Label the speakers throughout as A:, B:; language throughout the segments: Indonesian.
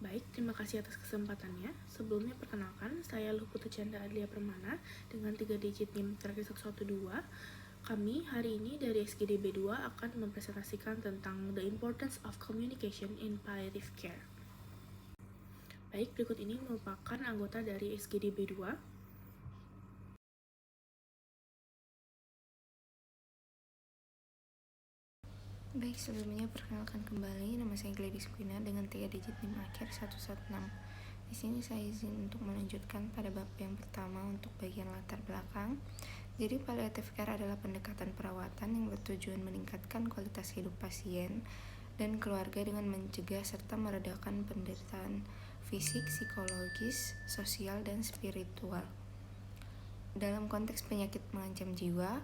A: Baik, terima kasih atas kesempatannya. Sebelumnya perkenalkan, saya Luhputu Chandra Adlia Permana dengan 3 digit NIM terakhir 112. Kami hari ini dari SGD B2 akan mempresentasikan tentang the importance of communication in palliative care. Baik, berikut ini merupakan anggota dari SGD B2.
B: Baik, sebelumnya perkenalkan kembali, nama saya Gladys Quina dengan 3 digit NIM akhir 116. Di sini saya izin untuk melanjutkan pada bab yang pertama untuk bagian latar belakang. Jadi palliative care adalah pendekatan perawatan yang bertujuan meningkatkan kualitas hidup pasien dan keluarga dengan mencegah serta meredakan penderitaan fisik, psikologis, sosial, dan spiritual. Dalam konteks penyakit mengancam jiwa,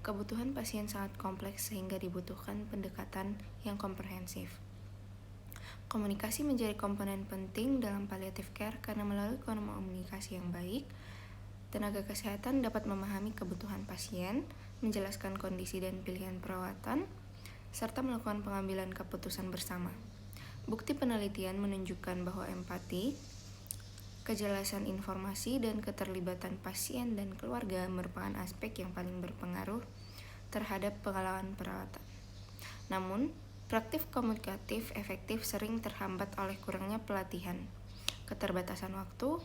B: kebutuhan pasien sangat kompleks sehingga dibutuhkan pendekatan yang komprehensif. Komunikasi menjadi komponen penting dalam palliative care karena melalui komunikasi yang baik, tenaga kesehatan dapat memahami kebutuhan pasien, menjelaskan kondisi dan pilihan perawatan, serta melakukan pengambilan keputusan bersama. Bukti penelitian menunjukkan bahwa empati, kejelasan informasi, dan keterlibatan pasien dan keluarga merupakan aspek yang paling berpengaruh terhadap pengalaman perawatan. Namun, praktik komunikatif efektif sering terhambat oleh kurangnya pelatihan, keterbatasan waktu,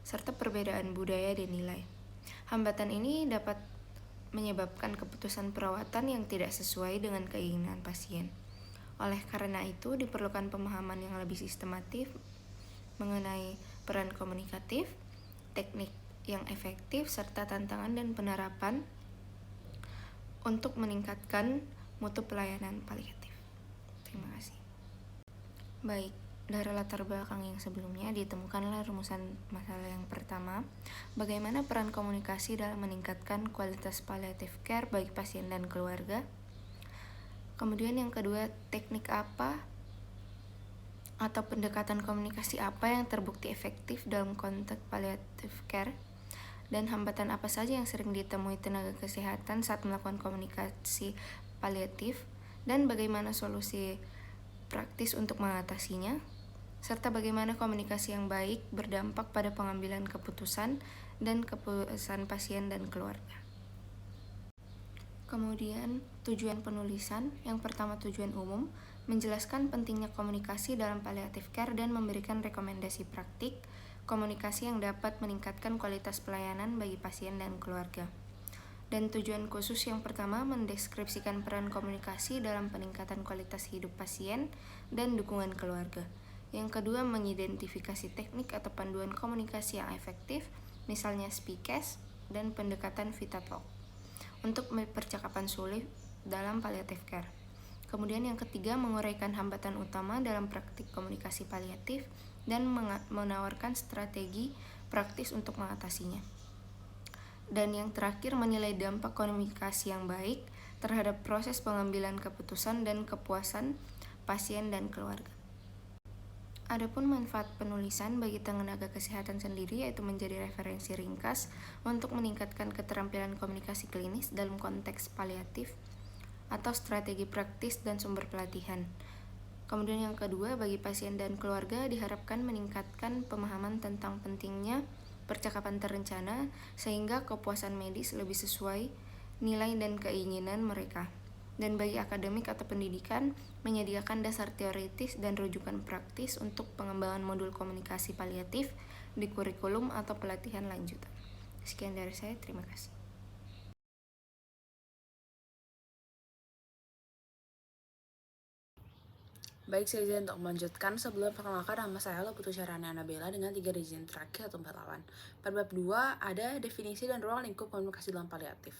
B: serta perbedaan budaya dan nilai. Hambatan ini dapat menyebabkan keputusan perawatan yang tidak sesuai dengan keinginan pasien. Oleh karena itu, diperlukan pemahaman yang lebih sistematis mengenai peran komunikatif, teknik yang efektif, serta tantangan dan penerapan untuk meningkatkan mutu pelayanan palliatif. Terima kasih. Baik, dari latar belakang yang sebelumnya ditemukanlah rumusan masalah yang pertama, bagaimana peran komunikasi dalam meningkatkan kualitas palliative care bagi pasien dan keluarga. Kemudian yang kedua, teknik apa atau pendekatan komunikasi apa yang terbukti efektif dalam konteks palliative care, dan hambatan apa saja yang sering ditemui tenaga kesehatan saat melakukan komunikasi paliatif, dan bagaimana solusi praktis untuk mengatasinya, serta bagaimana komunikasi yang baik berdampak pada pengambilan keputusan dan kepuasan pasien dan keluarga. Kemudian, tujuan penulisan. Yang pertama, tujuan umum, menjelaskan pentingnya komunikasi dalam palliative care dan memberikan rekomendasi praktik komunikasi yang dapat meningkatkan kualitas pelayanan bagi pasien dan keluarga. Dan tujuan khusus yang pertama, mendeskripsikan peran komunikasi dalam peningkatan kualitas hidup pasien dan dukungan keluarga. Yang kedua, mengidentifikasi teknik atau panduan komunikasi yang efektif, misalnya SPICAS dan pendekatan Vitatalk, untuk percakapan sulit dalam palliative care. Kemudian yang ketiga, menguraikan hambatan utama dalam praktik komunikasi paliatif dan menawarkan strategi praktis untuk mengatasinya. Dan yang terakhir, menilai dampak komunikasi yang baik terhadap proses pengambilan keputusan dan kepuasan pasien dan keluarga. Adapun manfaat penulisan bagi tenaga kesehatan sendiri yaitu menjadi referensi ringkas untuk meningkatkan keterampilan komunikasi klinis dalam konteks paliatif atau strategi praktis dan sumber pelatihan. Kemudian yang kedua, bagi pasien dan keluarga diharapkan meningkatkan pemahaman tentang pentingnya percakapan terencana sehingga kepuasan medis lebih sesuai nilai dan keinginan mereka. Dan bagi akademik atau pendidikan, menyediakan dasar teoritis dan rujukan praktis untuk pengembangan modul komunikasi paliatif di kurikulum atau pelatihan lanjutan. Sekian dari saya, terima kasih.
A: Baik, saya izin untuk melanjutkan. Sebelum perkenalkan, nama saya Luhputu Chandra Adlia dengan 3 digit terakhir 148. Pada bab 2 ada definisi dan ruang lingkup komunikasi dalam paliatif.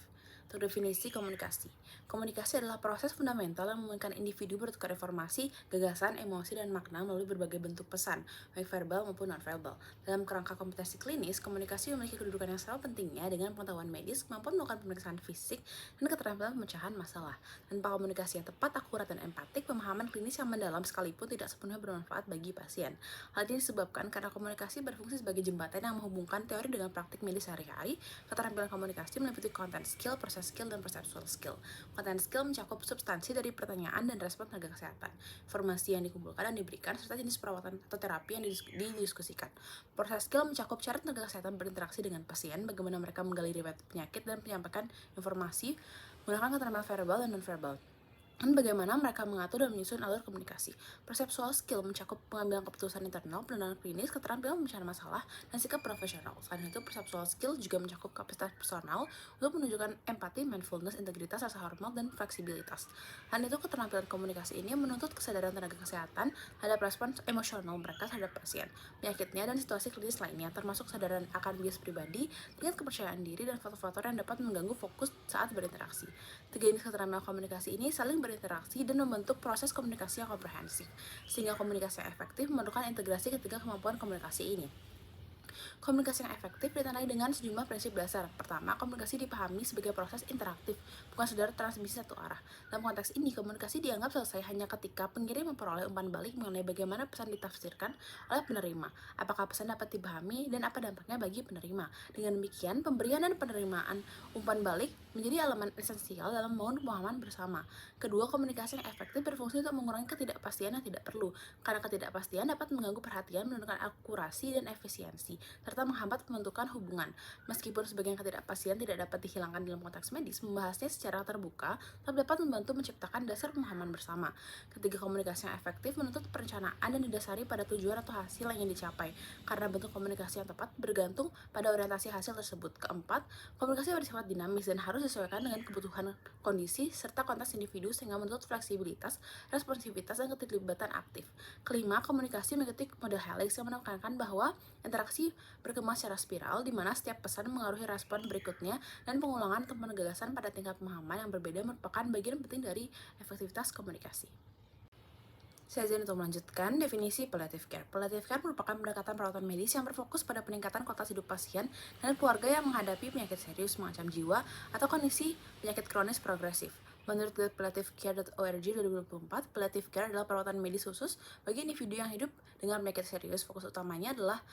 A: Untuk definisi komunikasi. Komunikasi adalah proses fundamental yang memungkinkan individu bertukar informasi, gagasan, emosi, dan makna melalui berbagai bentuk pesan, baik verbal maupun non-verbal. Dalam kerangka kompetensi klinis, komunikasi memiliki kedudukan yang sama pentingnya dengan pengetahuan medis, kemampuan melakukan pemeriksaan fisik, dan keterampilan pemecahan masalah. Tanpa komunikasi yang tepat, akurat, dan empatik, pemahaman klinis yang mendalam sekalipun tidak sepenuhnya bermanfaat bagi pasien. Hal ini disebabkan karena komunikasi berfungsi sebagai jembatan yang menghubungkan teori dengan praktik medis sehari-hari. Keterampilan komunikasi meliputi content skill, proses skill, dan perceptual skill. Konten skill mencakup substansi dari pertanyaan dan respon tenaga kesehatan, informasi yang dikumpulkan dan diberikan, serta jenis perawatan atau terapi yang didiskusikan. Proses skill mencakup cara tenaga kesehatan berinteraksi dengan pasien, bagaimana mereka menggali riwayat penyakit dan menyampaikan informasi menggunakan keterangan verbal dan non-verbal, dan bagaimana mereka mengatur dan menyusun alur komunikasi. Perceptual skill mencakup pengambilan keputusan internal, penanganan klinis, keterampilan mencari masalah, dan sikap profesional. Selain itu, perceptual skill juga mencakup kapasitas personal untuk menunjukkan empati, mindfulness, integritas, rasa hormat, dan fleksibilitas. Dan itu, keterampilan komunikasi ini menuntut kesadaran tenaga kesehatan terhadap respons emosional mereka terhadap pasien, penyakitnya, dan situasi klinis lainnya, termasuk kesadaran akan bias pribadi, tingkat kepercayaan diri, dan faktor-faktor yang dapat mengganggu fokus saat berinteraksi. Tiga jenis keterampilan komunikasi ini saling berinteraksi dan membentuk proses komunikasi yang komprehensif, sehingga komunikasi yang efektif memerlukan integrasi ketiga kemampuan komunikasi ini. Komunikasi yang efektif ditandai dengan sejumlah prinsip dasar. Pertama, komunikasi dipahami sebagai proses interaktif, bukan sekedar transmisi satu arah. Dalam konteks ini, komunikasi dianggap selesai hanya ketika pengirim memperoleh umpan balik mengenai bagaimana pesan ditafsirkan oleh penerima, apakah pesan dapat dipahami, dan apa dampaknya bagi penerima. Dengan demikian, pemberian dan penerimaan umpan balik menjadi elemen esensial dalam membangun pemahaman bersama. Kedua, komunikasi yang efektif berfungsi untuk mengurangi ketidakpastian yang tidak perlu, karena ketidakpastian dapat mengganggu perhatian, menurunkan akurasi dan efisiensi, serta menghambat pembentukan hubungan. Meskipun sebagian ketidakpastian tidak dapat dihilangkan dalam konteks medis, membahasnya secara terbuka tetap dapat membantu menciptakan dasar pemahaman bersama. Ketiga, komunikasi yang efektif menuntut perencanaan dan didasari pada tujuan atau hasil yang ingin dicapai, karena bentuk komunikasi yang tepat bergantung pada orientasi hasil tersebut. Keempat, komunikasi bersifat dinamis dan harus disesuaikan dengan kebutuhan, kondisi, serta konteks individu, sehingga menuntut fleksibilitas, responsivitas, dan keterlibatan aktif. Kelima, komunikasi mengikuti model helix yang menekankan bahwa interaksi berkembang secara spiral, di mana setiap pesan mengaruhi respon berikutnya, dan pengulangan atau penegasan pada tingkat pemahaman yang berbeda merupakan bagian penting dari efektivitas komunikasi. Saya izin untuk melanjutkan definisi palliative care. Palliative care merupakan pendekatan perawatan medis yang berfokus pada peningkatan kualitas hidup pasien dan keluarga yang menghadapi penyakit serius mengancam jiwa atau kondisi penyakit kronis progresif. Menurut palliativecare.org 2024, palliative care adalah perawatan medis khusus bagi individu yang hidup dengan penyakit serius. Fokus utamanya adalah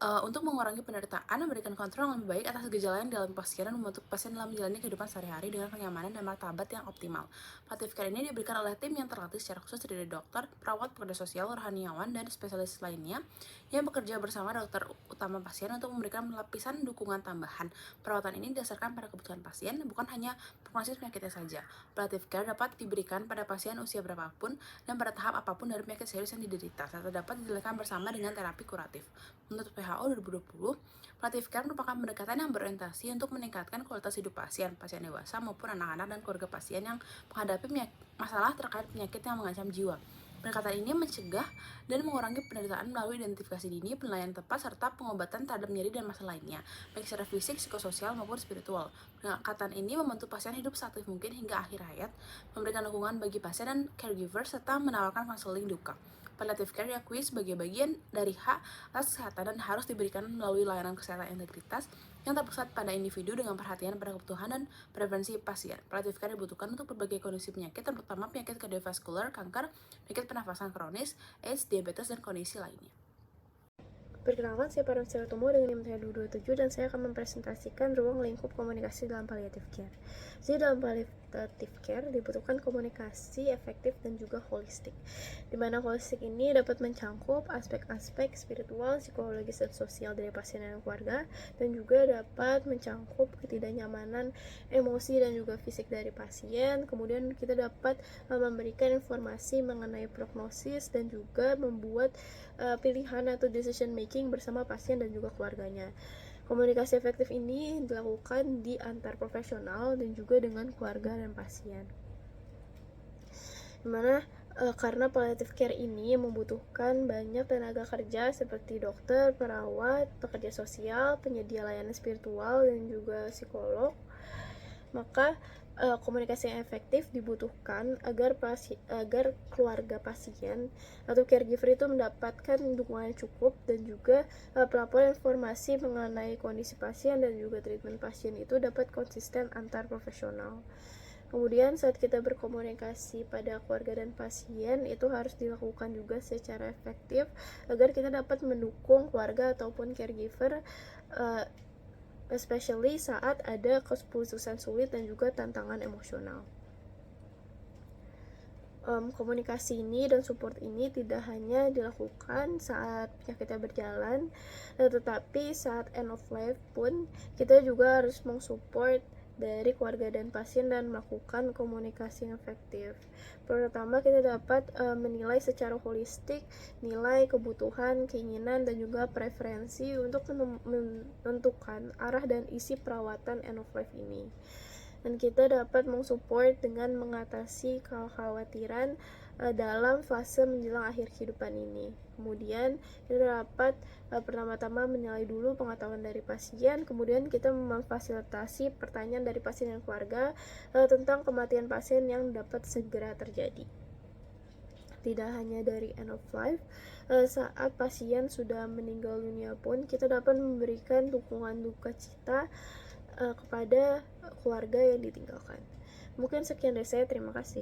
A: untuk mengurangi penderitaan, memberikan kontrol yang lebih baik atas gejala yang dialami pasien, dan membantu pasien dalam menjalani kehidupan sehari-hari dengan kenyamanan dan martabat yang optimal. Palliative care ini diberikan oleh tim yang terlatih secara khusus dari dokter, perawat, pekerja sosial, rohaniawan, dan spesialis lainnya yang bekerja bersama dokter utama pasien untuk memberikan lapisan dukungan tambahan. Perawatan ini didasarkan pada kebutuhan pasien, bukan hanya prognosis penyakitnya saja. Palliative care dapat diberikan pada pasien usia berapapun dan pada tahap apapun dari penyakit serius yang diderita, serta dapat dijalankan bersama dengan terapi kuratif. Menurut WHO 2020, palliative care merupakan pendekatan yang berorientasi untuk meningkatkan kualitas hidup pasien dewasa maupun anak-anak dan keluarga pasien yang menghadapi masalah terkait penyakit yang mengancam jiwa. Pendekatan ini mencegah dan mengurangi penderitaan melalui identifikasi dini, penilaian tepat, serta pengobatan terhadap nyeri dan masalah lainnya, baik secara fisik, psikososial, maupun spiritual. Pendekatan ini membantu pasien hidup seaktif mungkin hingga akhir hayat, memberikan dukungan bagi pasien dan caregiver, serta menawarkan konseling duka. Palliative care diakui sebagai bagian dari hak atas kesehatan dan harus diberikan melalui layanan kesehatan integritas yang terpusat pada individu dengan perhatian pada kebutuhan dan preferensi pasien. Palliative care dibutuhkan untuk berbagai kondisi penyakit, terutama penyakit kardiovaskular, kanker, penyakit pernafasan kronis, AIDS, diabetes, dan kondisi lainnya.
C: Perkenalkan, saya Parun Tomo dengan NIM 227 dan saya akan mempresentasikan ruang lingkup komunikasi dalam palliative care. Jadi dalam palliative care dibutuhkan komunikasi efektif dan juga holistik, di mana holistik ini dapat mencangkup aspek-aspek spiritual, psikologis, dan sosial dari pasien dan keluarga, dan juga dapat mencangkup ketidaknyamanan emosi dan juga fisik dari pasien. Kemudian kita dapat memberikan informasi mengenai prognosis dan juga membuat pilihan atau decision making bersama pasien dan juga keluarganya. Komunikasi efektif ini dilakukan di antar profesional dan juga dengan keluarga dan pasien. Dimana karena palliative care ini membutuhkan banyak tenaga kerja seperti dokter, perawat, pekerja sosial, penyedia layanan spiritual, dan juga psikolog, maka komunikasi yang efektif dibutuhkan agar keluarga pasien atau caregiver itu mendapatkan dukungan yang cukup, dan juga pelaporan informasi mengenai kondisi pasien dan juga treatment pasien itu dapat konsisten antar profesional. Kemudian saat kita berkomunikasi pada keluarga dan pasien itu harus dilakukan juga secara efektif agar kita dapat mendukung keluarga ataupun caregiver especially saat ada keputusan sulit dan juga tantangan emosional. Komunikasi ini dan support ini tidak hanya dilakukan saat penyakitnya berjalan, tetapi saat end of life pun kita juga harus mensupport dari keluarga dan pasien dan melakukan komunikasi yang efektif. Pertama, kita dapat menilai secara holistik nilai, kebutuhan, keinginan, dan juga preferensi untuk menentukan arah dan isi perawatan end of life ini. Dan kita dapat mensupport dengan mengatasi kekhawatiran dalam fase menjelang akhir kehidupan ini. Kemudian kita dapat pertama-tama menilai dulu pengetahuan dari pasien, kemudian kita memfasilitasi pertanyaan dari pasien dan keluarga tentang kematian pasien yang dapat segera terjadi. Tidak hanya dari end of life, saat pasien sudah meninggal dunia pun kita dapat memberikan dukungan duka cita kepada keluarga yang ditinggalkan. Mungkin sekian dari saya, terima kasih.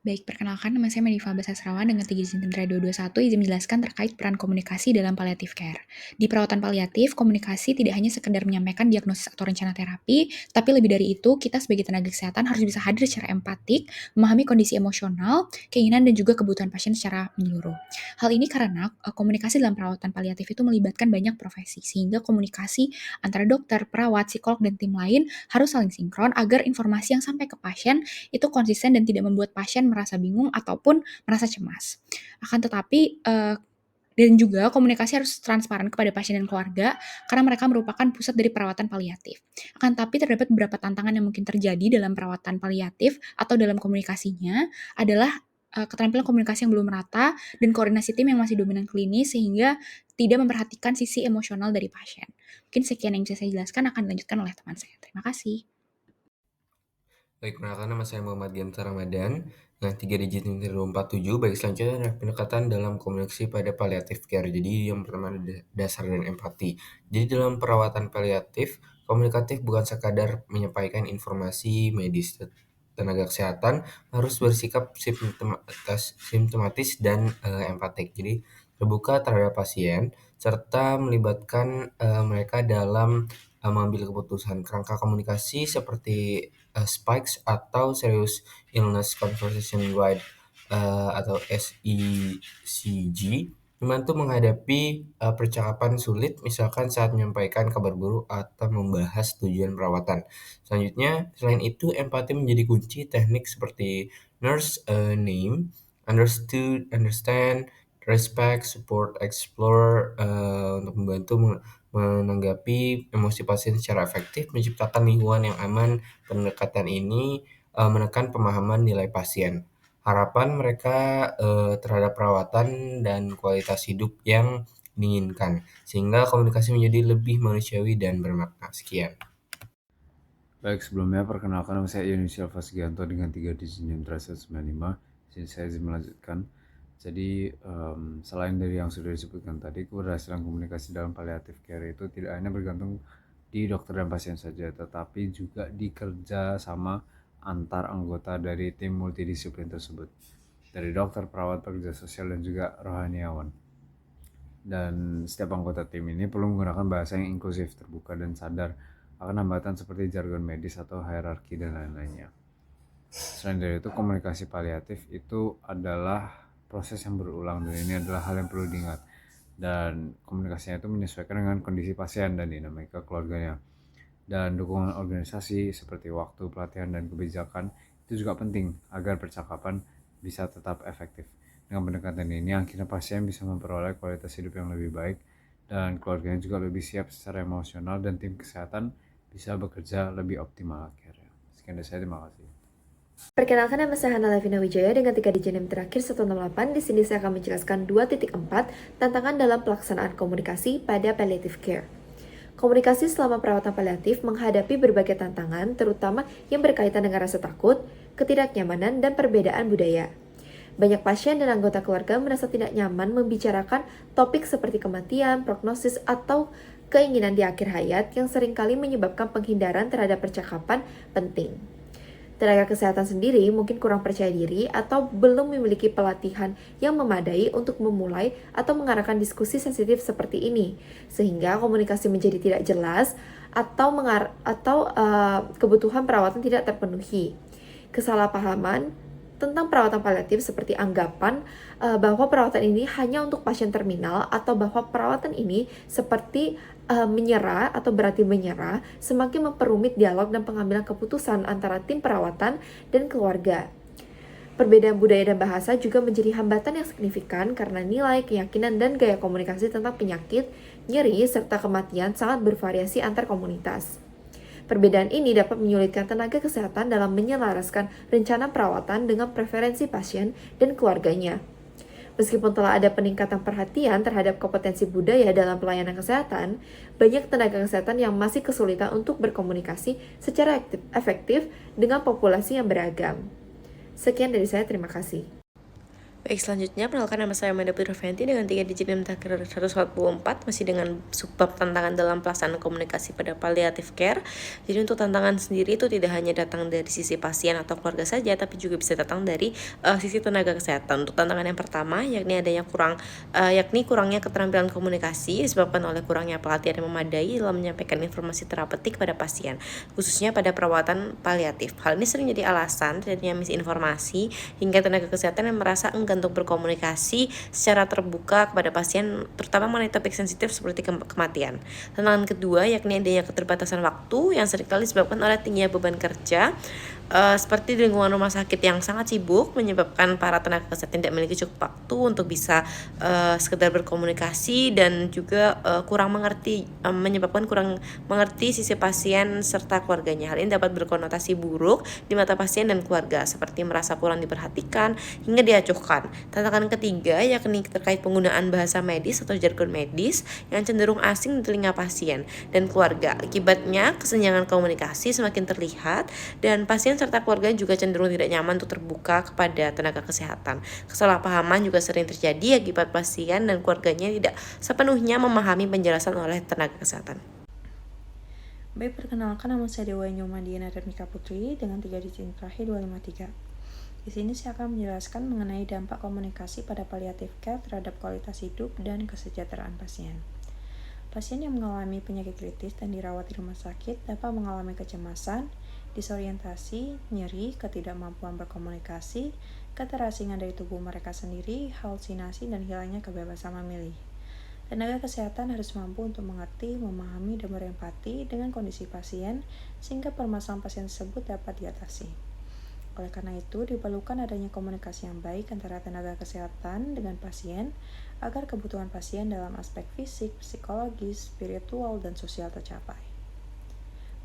D: Baik, perkenalkan nama saya Mediva Basasrawan dengan 3 izin Tentara 221 izin menjelaskan terkait peran komunikasi dalam palliative care. Di perawatan paliatif, komunikasi tidak hanya sekedar menyampaikan diagnosis atau rencana terapi, tapi lebih dari itu, kita sebagai tenaga kesehatan harus bisa hadir secara empatik, memahami kondisi emosional, keinginan dan juga kebutuhan pasien secara menyeluruh. Hal ini karena komunikasi dalam perawatan paliatif itu melibatkan banyak profesi, sehingga komunikasi antara dokter, perawat, psikolog, dan tim lain harus saling sinkron agar informasi yang sampai ke pasien itu konsisten dan tidak membuat pasien merasa bingung ataupun merasa cemas. Akan tetapi, dan juga komunikasi harus transparan kepada pasien dan keluarga karena mereka merupakan pusat dari perawatan paliatif. Akan tetapi terdapat beberapa tantangan yang mungkin terjadi dalam perawatan paliatif atau dalam komunikasinya adalah keterampilan komunikasi yang belum merata dan koordinasi tim yang masih dominan klinis sehingga tidak memperhatikan sisi emosional dari pasien. Mungkin sekian yang bisa saya jelaskan, akan dilanjutkan oleh teman saya. Terima kasih.
E: Baik, perkenalkan nama saya Muhammad Giantar Ramadan dengan 3 digit 47. Baik, selanjutnya adalah pendekatan dalam komunikasi pada palliative care. Jadi yang pertama ada dasar dan empati. Jadi dalam perawatan paliatif, komunikatif bukan sekadar menyampaikan informasi medis. Tenaga kesehatan harus bersikap simptomatis dan empatik. Jadi terbuka terhadap pasien serta melibatkan mereka dalam mengambil keputusan. Kerangka komunikasi seperti SPICE atau Serious Illness Conversation Guide atau SECG membantu menghadapi percakapan sulit, misalkan saat menyampaikan kabar buruk atau membahas tujuan perawatan. Selanjutnya, selain itu empati menjadi kunci teknik seperti nurse name, understood, understand, respect, support, explore untuk membantu menanggapi emosi pasien secara efektif, menciptakan lingkungan yang aman. Pendekatan ini menekan pemahaman nilai pasien, harapan mereka terhadap perawatan dan kualitas hidup yang diinginkan, sehingga komunikasi menjadi lebih manusiawi dan bermakna. Sekian.
F: Baik, sebelumnya perkenalkan nama saya Yunisial Fasgianto dengan 3 digit Jenderal 195. Saya izin melanjutkan. Jadi selain dari yang sudah disebutkan tadi, keberhasilan komunikasi dalam palliative care itu tidak hanya bergantung di dokter dan pasien saja, tetapi juga dikerja sama antar anggota dari tim multidisiplin tersebut, dari dokter, perawat, pekerja sosial, dan juga rohaniawan. Dan setiap anggota tim ini perlu menggunakan bahasa yang inklusif, terbuka, dan sadar akan hambatan seperti jargon medis atau hierarki dan lain-lainnya. Selain dari itu, komunikasi paliatif itu adalah proses yang berulang, dan ini adalah hal yang perlu diingat. Dan komunikasinya itu menyesuaikan dengan kondisi pasien dan dinamika keluarganya. Dan dukungan organisasi seperti waktu, pelatihan, dan kebijakan itu juga penting agar percakapan bisa tetap efektif. Dengan pendekatan ini, akhirnya pasien bisa memperoleh kualitas hidup yang lebih baik dan keluarganya juga lebih siap secara emosional dan tim kesehatan bisa bekerja lebih optimal akhirnya. Sekian dari saya, terima kasih.
G: Perkenalkan, nama saya Hana Lavina Wijaya dengan 3 digit NIM terakhir 168. Di sini saya akan menjelaskan 2.4 tantangan dalam pelaksanaan komunikasi pada palliative care. Komunikasi selama perawatan paliatif menghadapi berbagai tantangan, terutama yang berkaitan dengan rasa takut, ketidaknyamanan, dan perbedaan budaya. Banyak pasien dan anggota keluarga merasa tidak nyaman membicarakan topik seperti kematian, prognosis, atau keinginan di akhir hayat yang seringkali menyebabkan penghindaran terhadap percakapan penting. Tenaga kesehatan sendiri mungkin kurang percaya diri atau belum memiliki pelatihan yang memadai untuk memulai atau mengarahkan diskusi sensitif seperti ini, sehingga komunikasi menjadi tidak jelas atau kebutuhan perawatan tidak terpenuhi. Kesalahpahaman tentang perawatan paliatif seperti anggapan bahwa perawatan ini hanya untuk pasien terminal atau bahwa perawatan ini seperti menyerah atau berarti menyerah semakin memperumit dialog dan pengambilan keputusan antara tim perawatan dan keluarga. Perbedaan budaya dan bahasa juga menjadi hambatan yang signifikan karena nilai, keyakinan, dan gaya komunikasi tentang penyakit, nyeri, serta kematian sangat bervariasi antar komunitas. Perbedaan ini dapat menyulitkan tenaga kesehatan dalam menyelaraskan rencana perawatan dengan preferensi pasien dan keluarganya. Meskipun telah ada peningkatan perhatian terhadap kompetensi budaya dalam pelayanan kesehatan, banyak tenaga kesehatan yang masih kesulitan untuk berkomunikasi secara efektif dengan populasi yang beragam. Sekian dari saya, terima kasih.
A: Baik, selanjutnya perkenalkan nama saya Amanda Putri dengan 3 digit NIM terakhir 144, masih dengan subbab tantangan dalam pelaksanaan komunikasi pada palliative care. Jadi untuk tantangan sendiri itu tidak hanya datang dari sisi pasien atau keluarga saja, tapi juga bisa datang dari sisi tenaga kesehatan. Untuk tantangan yang pertama yakni kurangnya keterampilan komunikasi disebabkan oleh kurangnya pelatihan yang memadai dalam menyampaikan informasi terapeutik pada pasien, khususnya pada perawatan paliatif. Hal ini sering jadi alasan terjadinya misinformasi hingga tenaga kesehatan yang merasa enggan untuk berkomunikasi secara terbuka kepada pasien, terutama mengenai topik sensitif seperti kematian. Tantangan kedua yakni adanya keterbatasan waktu yang seringkali disebabkan oleh tingginya beban kerja, seperti di lingkungan rumah sakit yang sangat sibuk, menyebabkan para tenaga kesehatan tidak memiliki cukup waktu untuk bisa sekedar berkomunikasi, dan juga menyebabkan kurang mengerti sisi pasien serta keluarganya. Hal ini dapat berkonotasi buruk di mata pasien dan keluarga, seperti merasa kurang diperhatikan hingga diacuhkan. Tantangan ketiga yakni terkait penggunaan bahasa medis atau jargon medis yang cenderung asing di telinga pasien dan keluarga. Akibatnya kesenjangan komunikasi semakin terlihat dan pasien serta keluarga juga cenderung tidak nyaman untuk terbuka kepada tenaga kesehatan. Kesalahpahaman juga sering terjadi akibat pasien dan keluarganya tidak sepenuhnya memahami penjelasan oleh tenaga kesehatan.
H: Baik, perkenalkan, nama saya Dewa Nyomandiana Mika Putri dengan 3 digit terakhir 253. Di sini saya akan menjelaskan mengenai dampak komunikasi pada palliative care terhadap kualitas hidup dan kesejahteraan pasien. Pasien yang mengalami penyakit kritis dan dirawat di rumah sakit dapat mengalami kecemasan, disorientasi, nyeri, ketidakmampuan berkomunikasi, keterasingan dari tubuh mereka sendiri, halusinasi, dan hilangnya kebebasan memilih. Tenaga kesehatan harus mampu untuk mengerti, memahami, dan berempati dengan kondisi pasien sehingga permasalahan pasien tersebut dapat diatasi. Oleh karena itu, diperlukan adanya komunikasi yang baik antara tenaga kesehatan dengan pasien agar kebutuhan pasien dalam aspek fisik, psikologis, spiritual, dan sosial tercapai.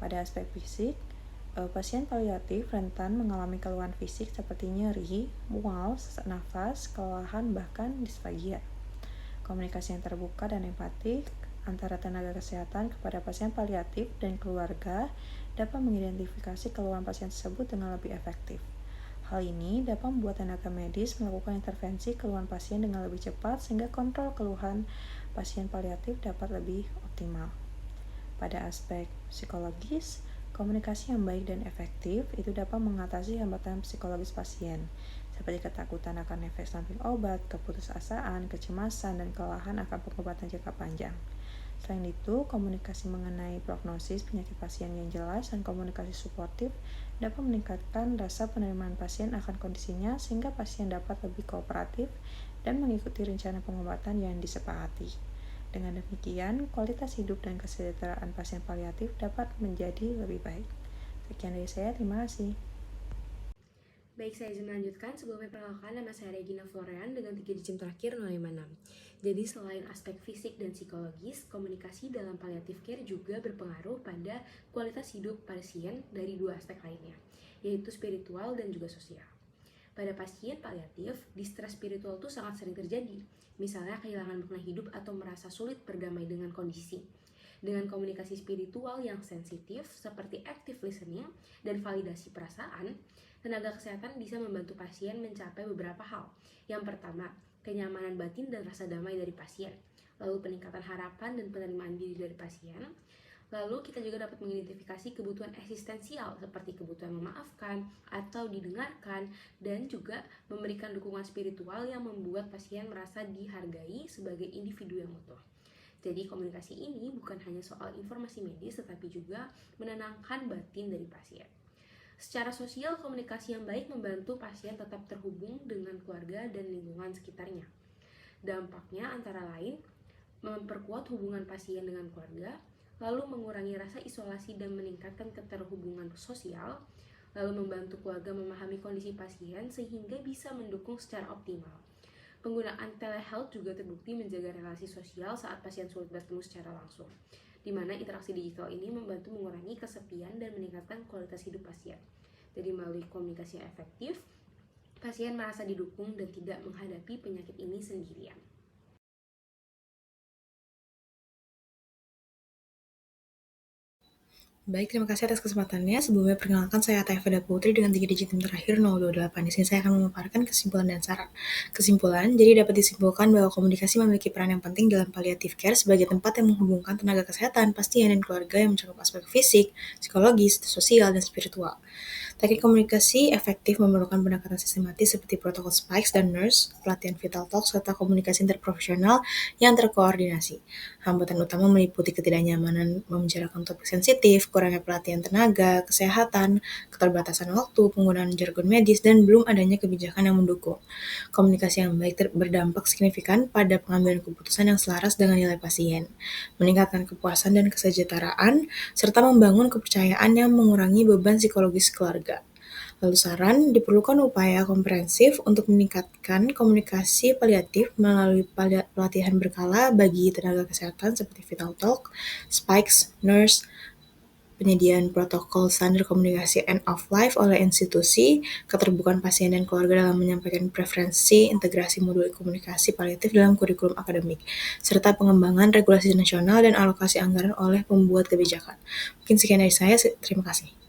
H: Pada aspek fisik, pasien paliatif rentan mengalami keluhan fisik seperti nyeri, mual, sesak nafas, kelelahan, bahkan disfagia. Komunikasi yang terbuka dan empatik antara tenaga kesehatan kepada pasien paliatif dan keluarga dapat mengidentifikasi keluhan pasien tersebut dengan lebih efektif. Hal ini dapat membuat tenaga medis melakukan intervensi keluhan pasien dengan lebih cepat sehingga kontrol keluhan pasien paliatif dapat lebih optimal. Pada aspek psikologis, komunikasi yang baik dan efektif itu dapat mengatasi hambatan psikologis pasien, seperti ketakutan akan efek samping obat, keputusasaan, kecemasan, dan kelelahan akan pengobatan jangka panjang. Selain itu, komunikasi mengenai prognosis penyakit pasien yang jelas dan komunikasi suportif dapat meningkatkan rasa penerimaan pasien akan kondisinya sehingga pasien dapat lebih kooperatif dan mengikuti rencana pengobatan yang disepakati. Dengan demikian, kualitas hidup dan kesejahteraan pasien paliatif dapat menjadi lebih baik. Sekian dari saya, terima kasih.
A: Baik, saya izin melanjutkan. Sebelumnya perkenalkan, nama saya Regina Florean dengan 3 digit terakhir 056. Jadi selain aspek fisik dan psikologis, komunikasi dalam palliative care juga berpengaruh pada kualitas hidup pasien dari 2 aspek lainnya, yaitu spiritual dan juga sosial. Pada pasien paliatif, distress spiritual itu sangat sering terjadi, misalnya kehilangan makna hidup atau merasa sulit berdamai dengan kondisi. Dengan komunikasi spiritual yang sensitif seperti active listening dan validasi perasaan, tenaga kesehatan bisa membantu pasien mencapai beberapa hal. Yang pertama, kenyamanan batin dan rasa damai dari pasien. Lalu peningkatan harapan dan penerimaan diri dari pasien. Lalu kita juga dapat mengidentifikasi kebutuhan eksistensial seperti kebutuhan memaafkan atau didengarkan, dan juga memberikan dukungan spiritual yang membuat pasien merasa dihargai sebagai individu yang utuh. Jadi komunikasi ini bukan hanya soal informasi medis, tetapi juga menenangkan batin dari pasien. Secara sosial, komunikasi yang baik membantu pasien tetap terhubung dengan keluarga dan lingkungan sekitarnya. Dampaknya antara lain memperkuat hubungan pasien dengan keluarga, lalu mengurangi rasa isolasi dan meningkatkan keterhubungan sosial, lalu membantu keluarga memahami kondisi pasien sehingga bisa mendukung secara optimal. Penggunaan telehealth juga terbukti menjaga relasi sosial saat pasien sulit bertemu secara langsung, di mana interaksi digital ini membantu mengurangi kesepian dan meningkatkan kualitas hidup pasien. Jadi melalui komunikasi yang efektif, pasien merasa didukung dan tidak menghadapi penyakit ini sendirian.
I: Baik, terima kasih atas kesempatannya. Sebelumnya perkenalkan, saya Ataya Feda Putri dengan 3 digit NIM terakhir 028. Di sini saya akan memaparkan kesimpulan dan saran. Kesimpulan, jadi dapat disimpulkan bahwa komunikasi memiliki peran yang penting dalam palliative care sebagai tempat yang menghubungkan tenaga kesehatan, pasien, dan keluarga yang mencakup aspek fisik, psikologis, sosial, dan spiritual. Teknik komunikasi efektif memerlukan pendekatan sistematis seperti protokol spikes dan nurse, pelatihan vital talk, serta komunikasi interprofesional yang terkoordinasi. Hambatan utama meliputi ketidaknyamanan membicarakan topik sensitif, kurangnya pelatihan tenaga, kesehatan, keterbatasan waktu, penggunaan jargon medis, dan belum adanya kebijakan yang mendukung. Komunikasi yang baik berdampak signifikan pada pengambilan keputusan yang selaras dengan nilai pasien, meningkatkan kepuasan dan kesejahteraan, serta membangun kepercayaan yang mengurangi beban psikologis keluarga. Lalu saran, diperlukan upaya komprehensif untuk meningkatkan komunikasi paliatif melalui pelatihan berkala bagi tenaga kesehatan seperti vital talk, spikes, nurse, penyediaan protokol standar komunikasi end of life oleh institusi, keterbukaan pasien dan keluarga dalam menyampaikan preferensi, integrasi modul komunikasi paliatif dalam kurikulum akademik, serta pengembangan regulasi nasional dan alokasi anggaran oleh pembuat kebijakan. Mungkin sekian dari saya, terima kasih.